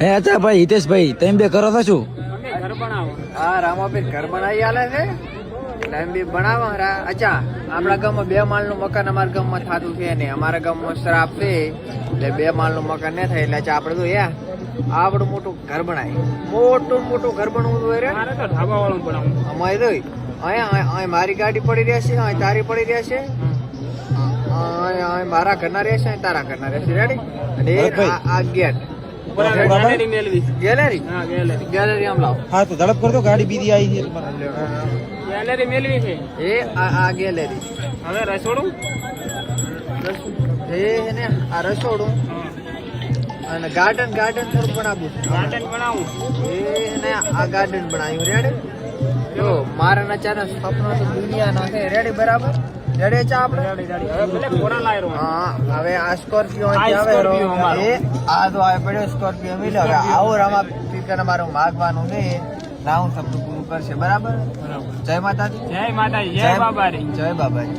હે અચ્છા ભાઈ હિતેશભાઈ તમે બે કરો છો શું? ઘર બનાવો. હા રામાભાઈ ઘર બનાવી આલે છે એટલે એમ બી બનાવો. અચ્છા આપણા ગામમાં 2 માળનું મકાન અમારા ગામમાં થતું છે ને અમારા ગામમાં શ્રાપ છે એટલે 2 માળનું મકાન ન થાય એટલે આપણે તો આવડું મોટું ઘર બનાવી મોટું ઘર બનવું રે. મારે તો ઢાબા વાળું બનાવું. અમારે તો અહીંયા મારી ગાડી પડી રહેશે, અહીં તારી પડી રહેશે, મારા ઘરના રહેશે, તારા ઘરના રહેશે. રેડી? અને આ ગેટ ગેલેરી આમ લાવો. હા તો ઝડપ કરજો ગાડી બીજી આવી છે. ગેલેરી મેળવી છે એ આ ગેલેરી. હવે રસોડું ને આ રસોડું અને ગાર્ડન થોડું બનાવવું. ગાર્ડન બનાવું ને આ ગાર્ડન બનાવ્યું. રેડી? જો મારા નચાનો સપનો તો દુનિયાનો છે. રેડી? બરાબર? રેડી છે આપણે? હા હવે આ સ્કોર્પિયો આવે એ આ તો આવે પડ્યો સ્કોર્પિયો મિલ્યો. હવે આવો રામા પીકર મારું માગવાનું છે ના હું સપનું પૂરું કરશે. બરાબર? જય માતાજી. જય માતાજી. જય બાબારી. જય બાબારી.